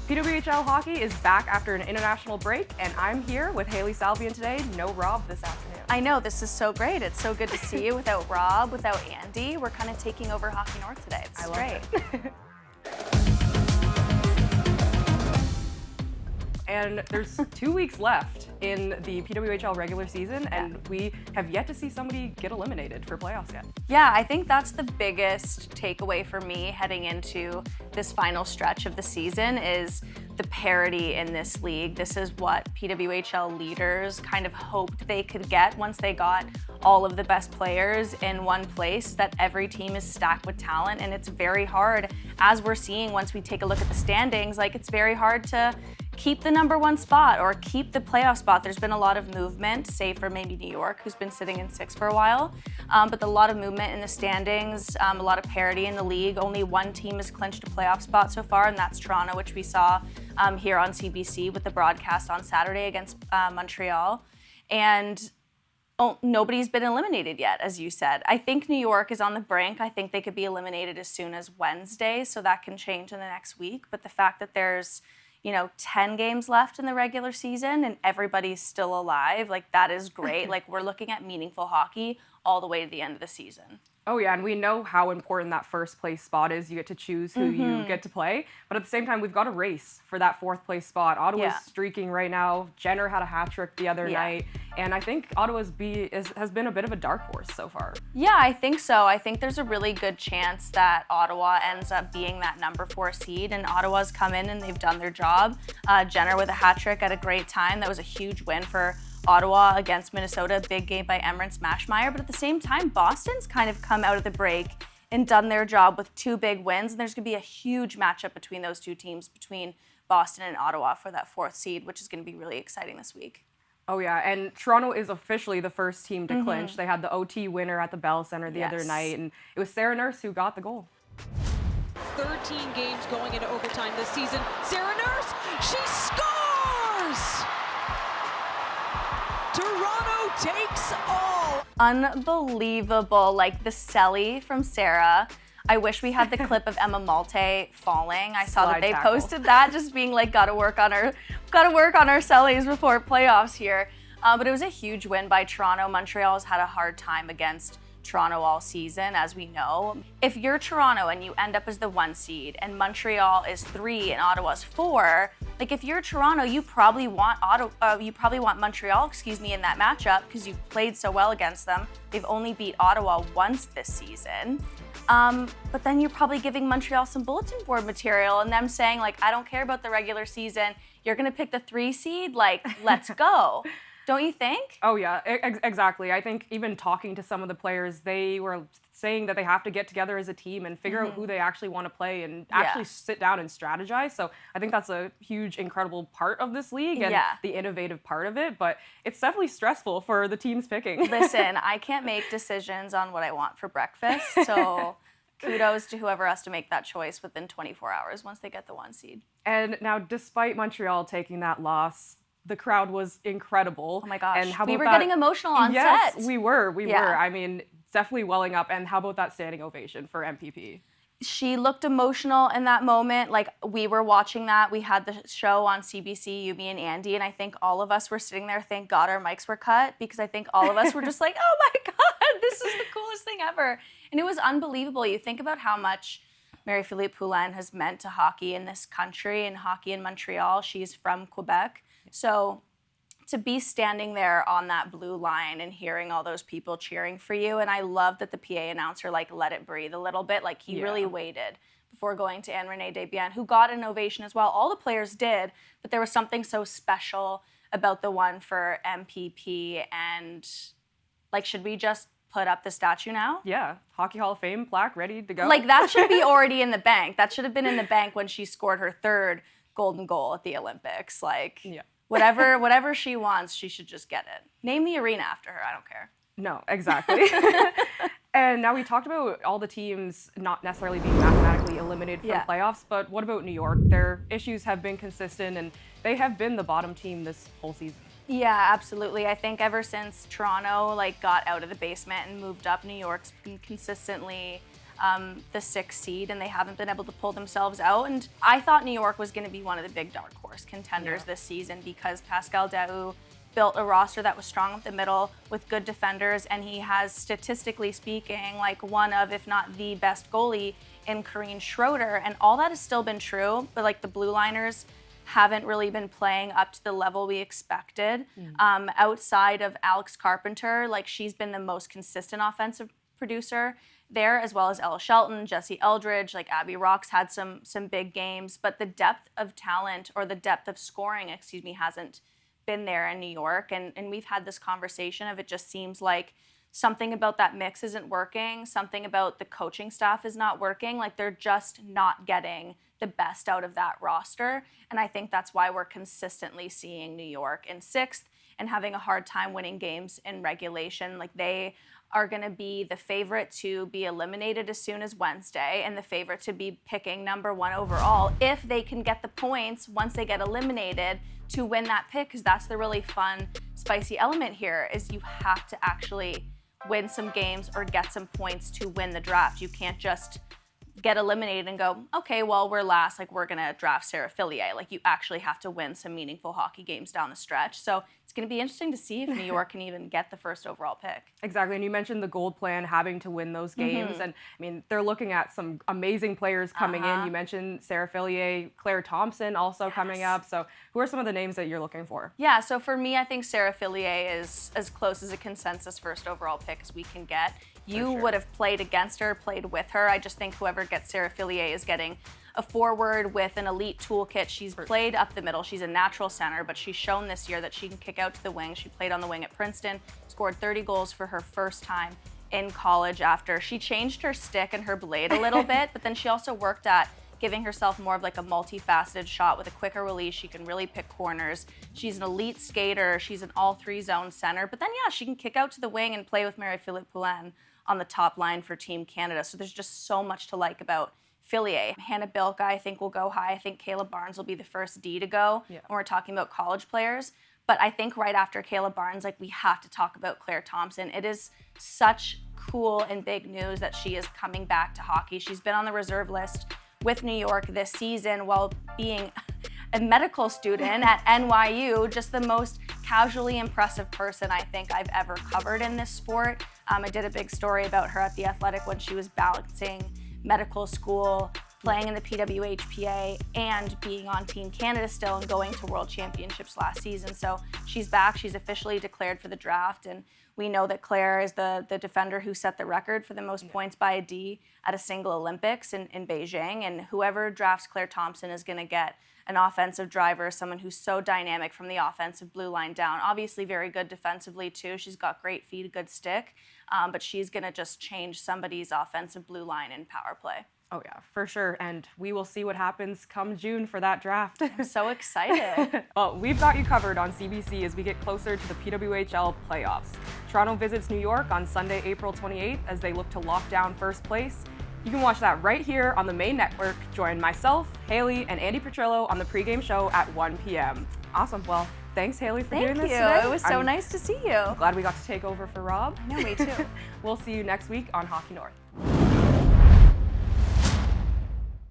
PWHL hockey is back after an international break, and I'm here with Hailey, Salvian today. No Rob this afternoon. I know, this is so great. It's so good to see you without Rob, without Andy. We're kind of taking over Hockey North today. It's great. It. And there's 2 weeks left in the PWHL regular season, and we have yet to see somebody get eliminated for playoffs yet. Yeah, I think that's the biggest takeaway for me heading into this final stretch of the season is the parity in this league. This is what PWHL leaders kind of hoped they could get once they got all of the best players in one place, that every team is stacked with talent, and it's very hard, as we're seeing once we take a look at the standings, like it's very hard to keep the number one spot or keep the playoff spot. There's been a lot of movement, save for maybe New York, who's been sitting in 6 for a while, but a lot of movement in the standings, a lot of parity in the league. Only one team has clinched a playoff spot so far, and that's Toronto, which we saw here on CBC with the broadcast on Saturday against Montreal. And nobody's been eliminated yet, as you said. I think New York is on the brink. I think they could be eliminated as soon as Wednesday, so that can change in the next week. But the fact that there's 10 games left in the regular season and everybody's still alive, like that is great. Like we're looking at meaningful hockey all the way to the end of the season. Oh yeah, and we know how important that first place spot is. You get to choose who you get to play, but at the same time, we've got a race for that 4th place spot. Ottawa's streaking right now. Jenner had a hat trick the other night, and I think Ottawa's has been a bit of a dark horse so far. Yeah, I think so. I think there's a really good chance that Ottawa ends up being that number 4 seed, and Ottawa's come in and they've done their job. Jenner with a hat trick at a great time. That was a huge win for Ottawa against Minnesota, big game by Emmerich Smashmeyer, but at the same time, Boston's kind of come out of the break and done their job with 2 big wins, and there's going to be a huge matchup between those 2 teams, between Boston and Ottawa for that 4th seed, which is going to be really exciting this week. Oh yeah, and Toronto is officially the first team to clinch. They had the OT winner at the Bell Center the other night, and it was Sarah Nurse who got the goal. 13 games going into overtime this season. Sarah Nurse, she scores! Toronto takes all. Unbelievable, like the celly from Sarah. I wish we had the clip of Emma Malte falling. I saw that they posted that, just being like, gotta work on our cellies before playoffs here. But it was a huge win by Toronto. Montreal's had a hard time against Toronto all season, as we know. If you're Toronto and you end up as the 1 seed and Montreal is 3 and Ottawa's 4, like if you're Toronto, you probably want Montreal, in that matchup because you've played so well against them. They've only beat Ottawa once this season. But then you're probably giving Montreal some bulletin board material and them saying like, I don't care about the regular season. You're gonna pick the 3 seed, like let's go. Don't you think? Oh yeah, exactly. I think even talking to some of the players, they were saying that they have to get together as a team and figure out who they actually want to play and actually sit down and strategize. So I think that's a huge, incredible part of this league and the innovative part of it. But it's definitely stressful for the teams picking. Listen, I can't make decisions on what I want for breakfast, so kudos to whoever has to make that choice within 24 hours once they get the 1 seed. And now, despite Montreal taking that loss, the crowd was incredible. Oh my gosh, and how we about were getting emotional on set. Yes, we were. I mean, definitely welling up. And how about that standing ovation for MPP? She looked emotional in that moment. Like, we were watching that. We had the show on CBC, you, me, and Andy, and I think all of us were sitting there, thank God our mics were cut, because I think all of us were just like, oh my God, this is the coolest thing ever. And it was unbelievable. You think about how much Marie-Philippe Poulin has meant to hockey in this country and hockey in Montreal. She's from Quebec. So to be standing there on that blue line and hearing all those people cheering for you, and I love that the PA announcer let it breathe a little bit, like he really waited before going to Anne-Renee Desbiens, who got an ovation as well. All the players did, but there was something so special about the one for MPP, and should we just put up the statue now? Yeah, Hockey Hall of Fame plaque ready to go. Like that should be already in the bank. That should have been in the bank when she scored her 3rd golden goal at the Olympics. Whatever she wants, she should just get it. Name the arena after her, I don't care. No, exactly. And now we talked about all the teams not necessarily being mathematically eliminated from playoffs, but what about New York? Their issues have been consistent and they have been the bottom team this whole season. Yeah, absolutely. I think ever since Toronto got out of the basement and moved up, New York's been consistently the 6th seed, and they haven't been able to pull themselves out. And I thought New York was going to be one of the big dark horse contenders this season because Pascal Daou built a roster that was strong up the middle with good defenders, and he has, statistically speaking, like one of, if not the best goalie in Corrine Schroeder, and all that has still been true, but like the blue liners haven't really been playing up to the level we expected. Outside of Alex Carpenter, like she's been the most consistent offensive producer there, as well as Ella Shelton, Jesse Eldridge, like Abby Rock's had some big games, but the depth of talent, or the depth of scoring, hasn't been there in New York. And we've had this conversation of, it just seems like something about that mix isn't working, something about the coaching staff is not working, like they're just not getting the best out of that roster. And I think that's why we're consistently seeing New York in 6th and having a hard time winning games in regulation. Like they are going to be the favorite to be eliminated as soon as Wednesday, and the favorite to be picking number 1 overall if they can get the points once they get eliminated to win that pick, because that's the really fun, spicy element here, is you have to actually win some games or get some points to win the draft. You can't just get eliminated and go, okay, well, we're last, like we're gonna draft Sarah Fillier. Like you actually have to win some meaningful hockey games down the stretch. So it's gonna be interesting to see if New York can even get the first overall pick. Exactly, and you mentioned the gold plan having to win those games, and I mean, they're looking at some amazing players coming in. You mentioned Sarah Fillier, Claire Thompson also coming up. So who are some of the names that you're looking for? Yeah, so for me, I think Sarah Fillier is as close as a consensus first overall pick as we can get. You would have played against her, played with her. I just think whoever gets Sarah Fillier is getting a forward with an elite toolkit. She's played up the middle. She's a natural center, but she's shown this year that she can kick out to the wing. She played on the wing at Princeton, scored 30 goals for her first time in college after she changed her stick and her blade a little bit, but then she also worked at giving herself more of like a multifaceted shot with a quicker release. She can really pick corners. She's an elite skater. She's an all-3 zone center, but then she can kick out to the wing and play with Marie-Philippe Poulin on the top line for Team Canada. So there's just so much to like about Fillier. Hannah Bilka, I think, will go high. I think Kayla Barnes will be the first D to go when we're talking about college players. But I think right after Kayla Barnes, like we have to talk about Claire Thompson. It is such cool and big news that she is coming back to hockey. She's been on the reserve list with New York this season while being a medical student at NYU, just the most casually impressive person I think I've ever covered in this sport. I did a big story about her at The Athletic when she was balancing medical school, playing in the PWHPA, and being on Team Canada still and going to World Championships last season. So she's back, she's officially declared for the draft, and we know that Claire is the defender who set the record for the most points by a D at a single Olympics in Beijing, and whoever drafts Claire Thompson is gonna get an offensive driver, someone who's so dynamic from the offensive blue line down. Obviously very good defensively too. She's got great feet, a good stick, but she's gonna just change somebody's offensive blue line in power play. Oh yeah, for sure. And we will see what happens come June for that draft. I'm so excited. Well, we've got you covered on CBC as we get closer to the PWHL playoffs. Toronto visits New York on Sunday, April 28th as they look to lock down first place. You can watch that right here on the main network. Join myself, Hailey, and Andy Petrillo on the pregame show at 1 p.m. Awesome. Well, thanks, Hailey, for doing this today. Thank you. It was so nice to see you. Glad we got to take over for Rob. I know, me too. We'll see you next week on Hockey North.